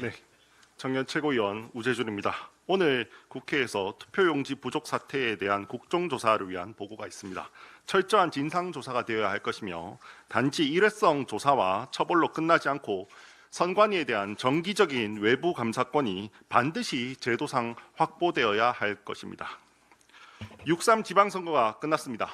네, 청년 최고위원 우재준입니다. 오늘 국회에서 투표용지 부족 사태에 대한 국정조사를 위한 보고가 있습니다. 철저한 진상조사가 되어야 할 것이며 단지 일회성 조사와 처벌로 끝나지 않고 선관위에 대한 정기적인 외부 감사권이 반드시 제도상 확보되어야 할 것입니다. 6.3 지방선거가 끝났습니다.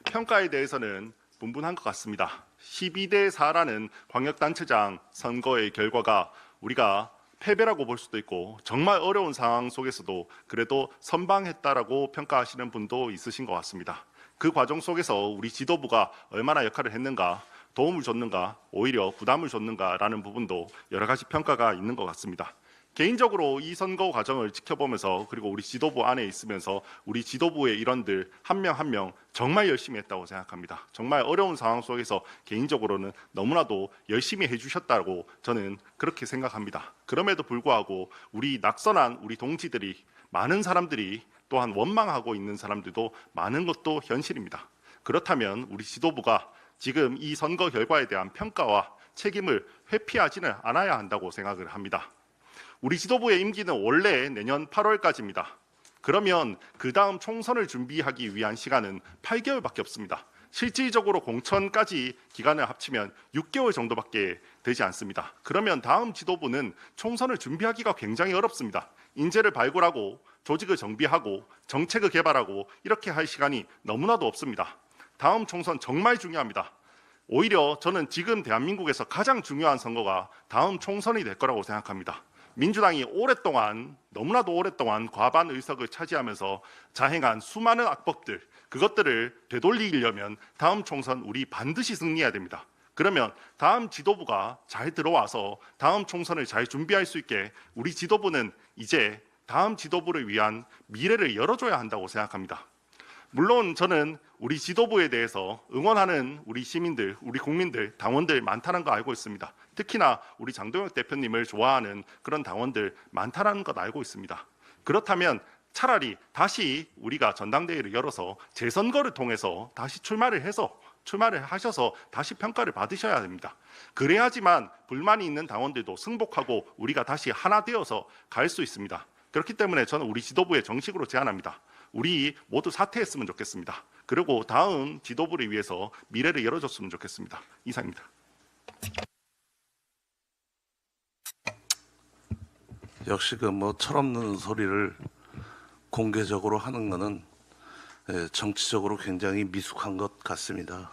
평가에 대해서는 분분한 것 같습니다. 12대 4라는 광역단체장 선거의 결과가 우리가 패배라고 볼 수도 있고 정말 어려운 상황 속에서도 그래도 선방했다라고 평가하시는 분도 있으신 것 같습니다. 그 과정 속에서 우리 지도부가 얼마나 역할을 했는가, 도움을 줬는가, 오히려 부담을 줬는가라는 부분도 여러 가지 평가가 있는 것 같습니다. 개인적으로 이 선거 과정을 지켜보면서 그리고 우리 지도부 안에 있으면서 우리 지도부의 일원들 한 명 한 명 정말 열심히 했다고 생각합니다. 정말 어려운 상황 속에서 개인적으로는 너무나도 열심히 해주셨다고 저는 그렇게 생각합니다. 그럼에도 불구하고 우리 낙선한 우리 동지들이 많은 사람들이 또한 원망하고 있는 사람들도 많은 것도 현실입니다. 그렇다면 우리 지도부가 지금 이 선거 결과에 대한 평가와 책임을 회피하지는 않아야 한다고 생각을 합니다. 우리 지도부의 임기는 원래 내년 8월까지입니다. 그러면 그 다음 총선을 준비하기 위한 시간은 8개월밖에 없습니다. 실질적으로 공천까지 기간을 합치면 6개월 정도밖에 되지 않습니다. 그러면 다음 지도부는 총선을 준비하기가 굉장히 어렵습니다. 인재를 발굴하고 조직을 정비하고 정책을 개발하고 이렇게 할 시간이 너무나도 없습니다. 다음 총선 정말 중요합니다. 오히려 저는 지금 대한민국에서 가장 중요한 선거가 다음 총선이 될 거라고 생각합니다. 민주당이 오랫동안 너무나도 오랫동안 과반 의석을 차지하면서 자행한 수많은 악법들 그것들을 되돌리려면 다음 총선 우리 반드시 승리해야 됩니다. 그러면 다음 지도부가 잘 들어와서 다음 총선을 잘 준비할 수 있게 우리 지도부는 이제 다음 지도부를 위한 미래를 열어줘야 한다고 생각합니다. 물론 저는 우리 지도부에 대해서 응원하는 우리 시민들, 우리 국민들, 당원들 많다는 거 알고 있습니다. 특히나 우리 장동혁 대표님을 좋아하는 그런 당원들 많다는 것 알고 있습니다. 그렇다면 차라리 다시 우리가 전당대회를 열어서 재선거를 통해서 다시 출마를 하셔서 다시 평가를 받으셔야 됩니다. 그래야지만 불만이 있는 당원들도 승복하고 우리가 다시 하나 되어서 갈 수 있습니다. 그렇기 때문에 저는 우리 지도부에 정식으로 제안합니다. 우리 모두 사퇴했으면 좋겠습니다. 그리고 다음 지도부를 위해서 미래를 열어줬으면 좋겠습니다. 이상입니다. 역시 그 뭐 철없는 소리를 공개적으로 하는 것은 정치적으로 굉장히 미숙한 것 같습니다.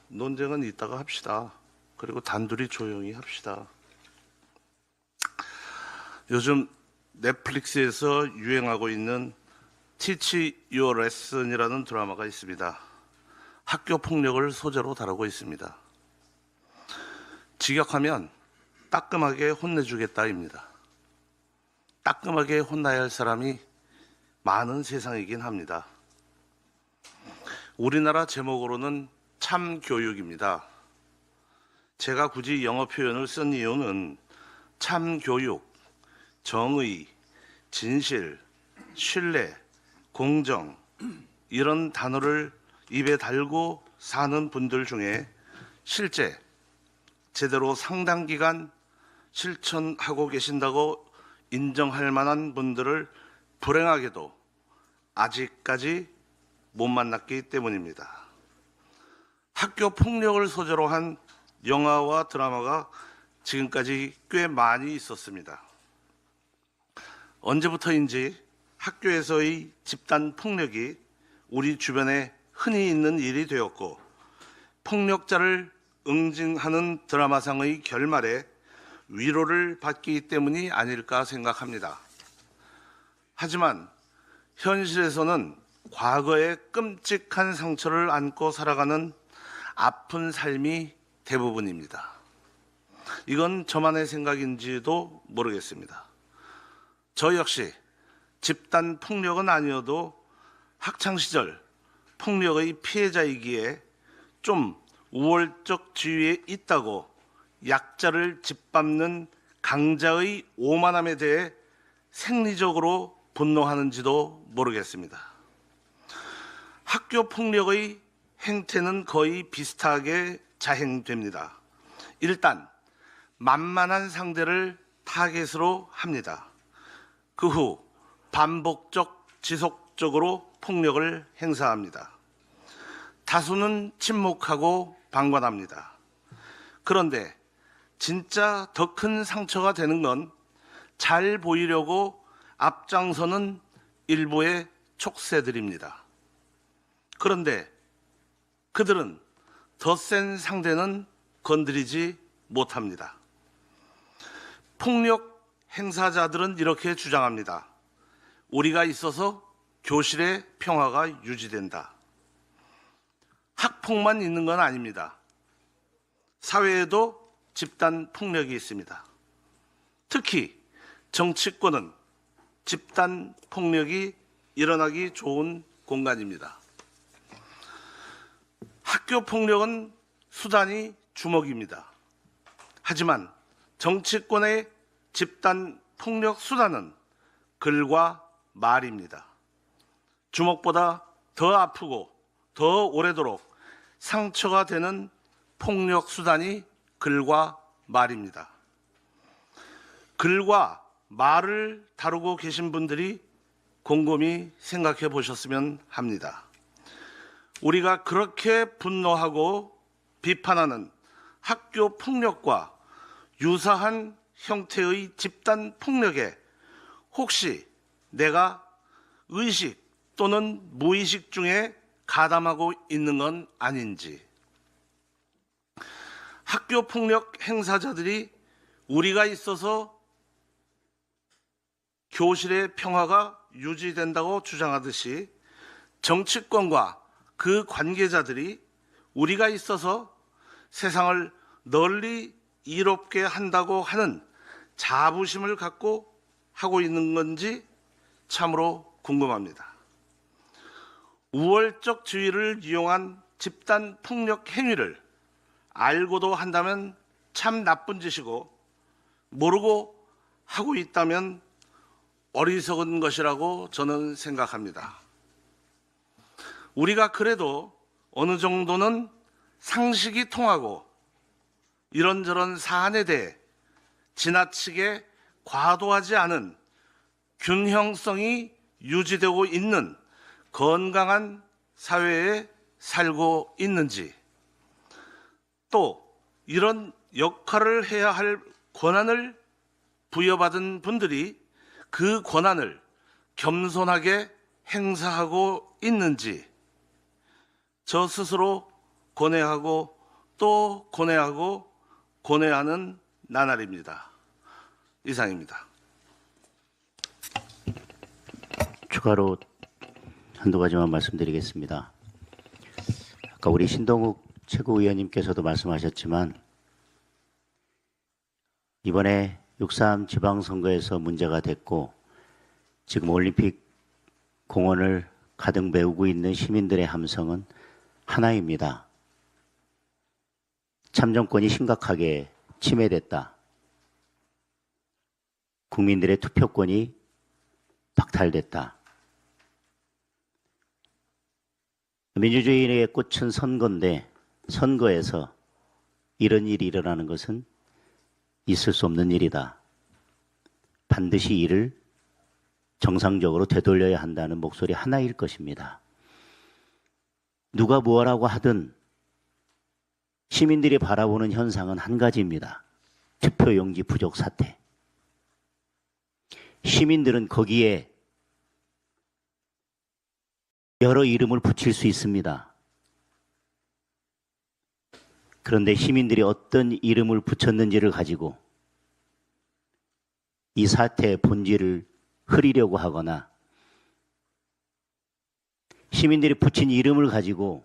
논쟁은 이따가 합시다. 그리고 단둘이 조용히 합시다. 요즘 넷플릭스에서 유행하고 있는 Teach Your Lesson이라는 드라마가 있습니다. 학교 폭력을 소재로 다루고 있습니다. 직역하면 따끔하게 혼내주겠다입니다. 따끔하게 혼나야 할 사람이 많은 세상이긴 합니다. 우리나라 제목으로는 참교육입니다. 제가 굳이 영어 표현을 쓴 이유는 참교육, 정의, 진실, 신뢰, 공정 이런 단어를 입에 달고 사는 분들 중에 실제 제대로 상당 기간 실천하고 계신다고 인정할 만한 분들을 불행하게도 아직까지 못 만났기 때문입니다. 학교 폭력을 소재로 한 영화와 드라마가 지금까지 꽤 많이 있었습니다. 언제부터인지 학교에서의 집단 폭력이 우리 주변에 흔히 있는 일이 되었고 폭력자를 응징하는 드라마상의 결말에 위로를 받기 때문이 아닐까 생각합니다. 하지만 현실에서는 과거의 끔찍한 상처를 안고 살아가는 아픈 삶이 대부분입니다. 이건 저만의 생각인지도 모르겠습니다. 저 역시 집단 폭력은 아니어도 학창시절 폭력의 피해자이기에 좀 우월적 지위에 있다고 약자를 짓밟는 강자의 오만함에 대해 생리적으로 분노하는지도 모르겠습니다. 학교 폭력의 행태는 거의 비슷하게 자행됩니다. 일단 만만한 상대를 타겟으로 합니다. 그 후 반복적 지속적으로 폭력을 행사합니다. 다수는 침묵하고 방관합니다. 그런데 진짜 더 큰 상처가 되는 건 잘 보이려고 앞장서는 일부의 촉새들입니다. 그런데 그들은 더 센 상대는 건드리지 못합니다. 폭력 행사자들은 이렇게 주장합니다. 우리가 있어서 교실의 평화가 유지된다. 학폭만 있는 건 아닙니다. 사회에도 집단 폭력이 있습니다. 특히 정치권은 집단 폭력이 일어나기 좋은 공간입니다. 학교 폭력은 수단이 주먹입니다. 하지만 정치권의 집단 폭력 수단은 글과 말입니다. 주먹보다 더 아프고 더 오래도록 상처가 되는 폭력 수단이 글과 말입니다. 글과 말을 다루고 계신 분들이 곰곰이 생각해 보셨으면 합니다. 우리가 그렇게 분노하고 비판하는 학교 폭력과 유사한 형태의 집단 폭력에 혹시 내가 의식 또는 무의식 중에 가담하고 있는 건 아닌지, 학교 폭력 행사자들이 우리가 있어서 교실의 평화가 유지된다고 주장하듯이 정치권과 그 관계자들이 우리가 있어서 세상을 널리 이롭게 한다고 하는 자부심을 갖고 하고 있는 건지 참으로 궁금합니다. 우월적 지위를 이용한 집단 폭력 행위를 알고도 한다면 참 나쁜 짓이고, 모르고 하고 있다면 어리석은 것이라고 저는 생각합니다. 우리가 그래도 어느 정도는 상식이 통하고 이런저런 사안에 대해 지나치게 과도하지 않은 균형성이 유지되고 있는 건강한 사회에 살고 있는지, 또 이런 역할을 해야 할 권한을 부여받은 분들이 그 권한을 겸손하게 행사하고 있는지 저 스스로 고뇌하고 또 고뇌하고 고뇌하는 나날입니다. 이상입니다. 추가로 한두 가지만 말씀드리겠습니다. 아까 우리 신동욱 최고위원님께서도 말씀하셨지만 이번에 6.3 지방선거에서 문제가 됐고 지금 올림픽 공원을 가득 메우고 있는 시민들의 함성은 하나입니다. 참정권이 심각하게 침해됐다. 국민들의 투표권이 박탈됐다. 민주주의의 꽃은 선거인데 선거에서 이런 일이 일어나는 것은 있을 수 없는 일이다. 반드시 이를 정상적으로 되돌려야 한다는 목소리 하나일 것입니다. 누가 뭐라고 하든 시민들이 바라보는 현상은 한 가지입니다. 투표용지 부족 사태. 시민들은 거기에 여러 이름을 붙일 수 있습니다. 그런데 시민들이 어떤 이름을 붙였는지를 가지고 이 사태의 본질을 흐리려고 하거나 시민들이 붙인 이름을 가지고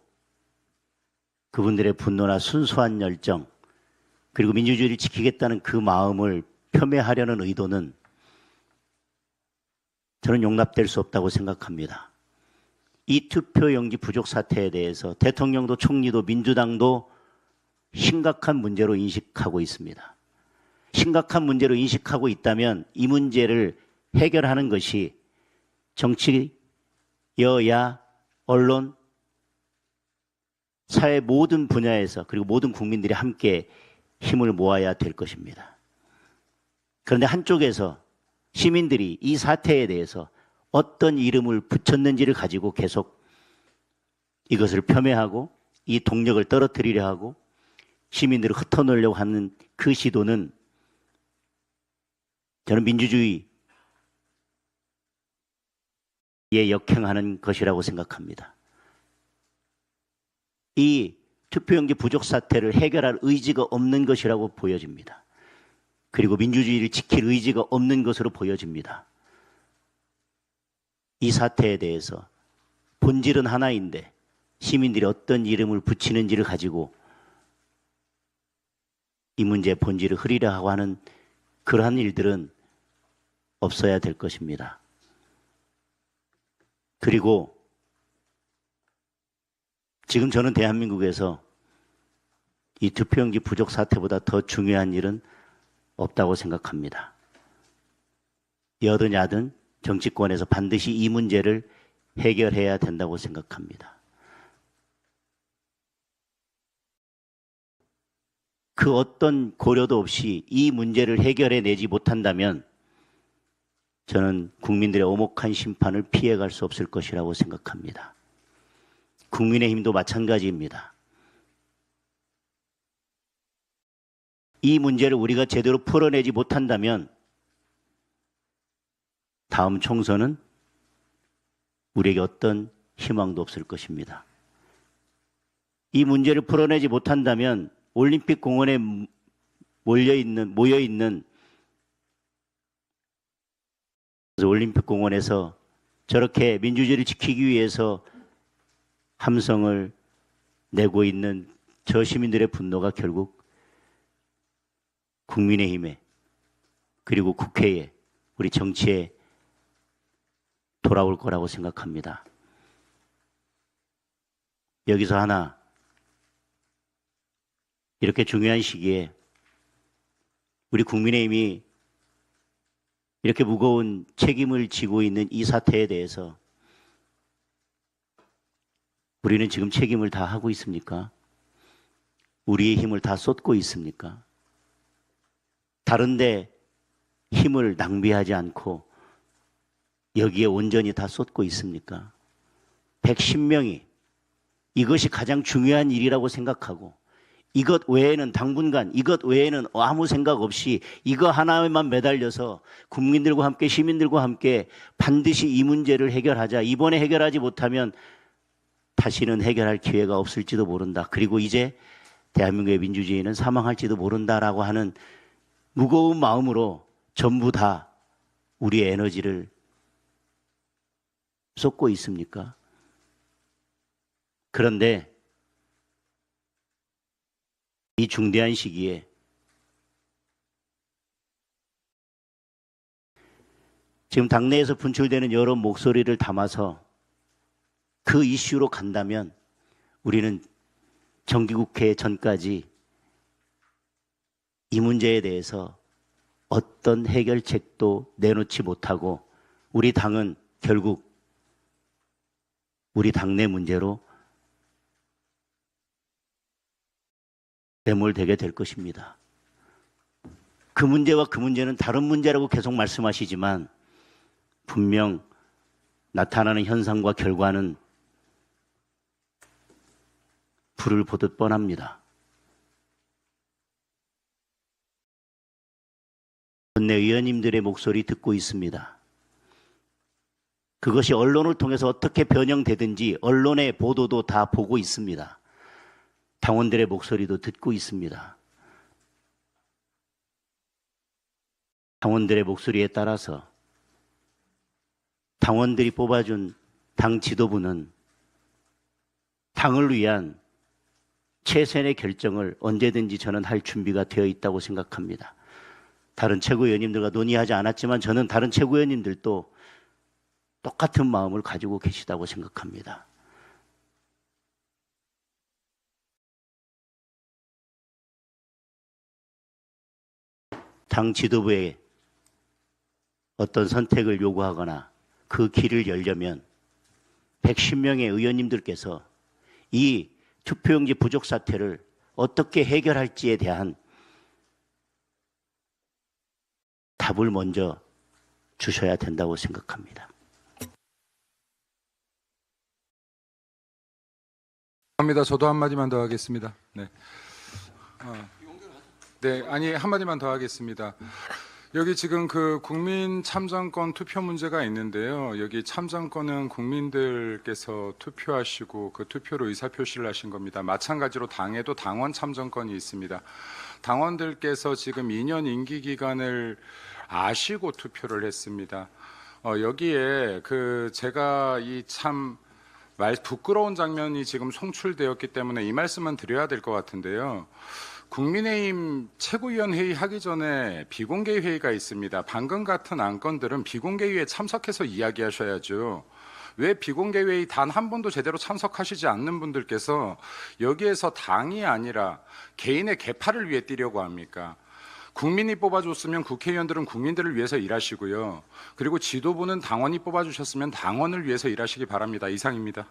그분들의 분노나 순수한 열정 그리고 민주주의를 지키겠다는 그 마음을 폄훼하려는 의도는 저는 용납될 수 없다고 생각합니다. 이 투표용지 부족 사태에 대해서 대통령도 총리도 민주당도 심각한 문제로 인식하고 있습니다. 심각한 문제로 인식하고 있다면 이 문제를 해결하는 것이 정치, 여야, 언론 사회 모든 분야에서 그리고 모든 국민들이 함께 힘을 모아야 될 것입니다. 그런데 한쪽에서 시민들이 이 사태에 대해서 어떤 이름을 붙였는지를 가지고 계속 이것을 폄훼하고 이 동력을 떨어뜨리려 하고 시민들을 흩어놓으려고 하는 그 시도는 저는 민주주의에 역행하는 것이라고 생각합니다. 이 투표용지 부족 사태를 해결할 의지가 없는 것이라고 보여집니다. 그리고 민주주의를 지킬 의지가 없는 것으로 보여집니다. 이 사태에 대해서 본질은 하나인데 시민들이 어떤 이름을 붙이는지를 가지고 이 문제의 본질을 흐리려 하고 하는 그러한 일들은 없어야 될 것입니다. 그리고 지금 저는 대한민국에서 이 투표용지 부족 사태보다 더 중요한 일은 없다고 생각합니다. 여든 야든 정치권에서 반드시 이 문제를 해결해야 된다고 생각합니다. 그 어떤 고려도 없이 이 문제를 해결해내지 못한다면 저는 국민들의 오목한 심판을 피해갈 수 없을 것이라고 생각합니다. 국민의힘도 마찬가지입니다. 이 문제를 우리가 제대로 풀어내지 못한다면 다음 총선은 우리에게 어떤 희망도 없을 것입니다. 이 문제를 풀어내지 못한다면 올림픽 공원에 모여있는 올림픽 공원에서 저렇게 민주주의를 지키기 위해서 함성을 내고 있는 저 시민들의 분노가 결국 국민의힘에 그리고 국회에 우리 정치에 돌아올 거라고 생각합니다. 여기서 하나 이렇게 중요한 시기에 우리 국민의힘이 이렇게 무거운 책임을 지고 있는 이 사태에 대해서 우리는 지금 책임을 다 하고 있습니까? 우리의 힘을 다 쏟고 있습니까? 다른데 힘을 낭비하지 않고 여기에 온전히 다 쏟고 있습니까? 110명이 이것이 가장 중요한 일이라고 생각하고 이것 외에는 당분간 이것 외에는 아무 생각 없이 이거 하나에만 매달려서 국민들과 함께 시민들과 함께 반드시 이 문제를 해결하자. 이번에 해결하지 못하면 다시는 해결할 기회가 없을지도 모른다. 그리고 이제 대한민국의 민주주의는 사망할지도 모른다라고 하는 무거운 마음으로 전부 다 우리의 에너지를 쏟고 있습니까? 그런데 이 중대한 시기에 지금 당내에서 분출되는 여러 목소리를 담아서 그 이슈로 간다면 우리는 정기국회 전까지 이 문제에 대해서 어떤 해결책도 내놓지 못하고 우리 당은 결국 우리 당내 문제로 매몰되게 될 것입니다. 그 문제와 그 문제는 다른 문제라고 계속 말씀하시지만 분명 나타나는 현상과 결과는 불을 보듯 뻔합니다. 내 의원님들의 목소리 듣고 있습니다. 그것이 언론을 통해서 어떻게 변형되든지 언론의 보도도 다 보고 있습니다. 당원들의 목소리도 듣고 있습니다. 당원들의 목소리에 따라서 당원들이 뽑아준 당 지도부는 당을 위한 최선의 결정을 언제든지 저는 할 준비가 되어 있다고 생각합니다. 다른 최고위원님들과 논의하지 않았지만 저는 다른 최고위원님들도 똑같은 마음을 가지고 계시다고 생각합니다. 당 지도부에 어떤 선택을 요구하거나 그 길을 열려면 110명의 의원님들께서 이 투표용지 부족 사태를 어떻게 해결할지에 대한 답을 먼저 주셔야 된다고 생각합니다. 합니다. 저도 한마디만 더 하겠습니다. 네. 네, 아니 한마디만 더 하겠습니다. 여기 지금 그 국민 참정권 투표 문제가 있는데요. 여기 참정권은 국민들께서 투표하시고 그 투표로 의사표시를 하신 겁니다. 마찬가지로 당에도 당원 참정권이 있습니다. 당원들께서 지금 2년 임기 기간을 아시고 투표를 했습니다. 여기에 그 제가 이 참 부끄러운 장면이 지금 송출되었기 때문에 이 말씀은 드려야 될 것 같은데요. 국민의힘 최고위원 회의 하기 전에 비공개 회의가 있습니다. 방금 같은 안건들은 비공개 회의에 참석해서 이야기하셔야죠. 왜 비공개 회의 단 한 번도 제대로 참석하시지 않는 분들께서 여기에서 당이 아니라 개인의 계파를 위해 뛰려고 합니까? 국민이 뽑아줬으면 국회의원들은 국민들을 위해서 일하시고요. 그리고 지도부는 당원이 뽑아주셨으면 당원을 위해서 일하시기 바랍니다. 이상입니다.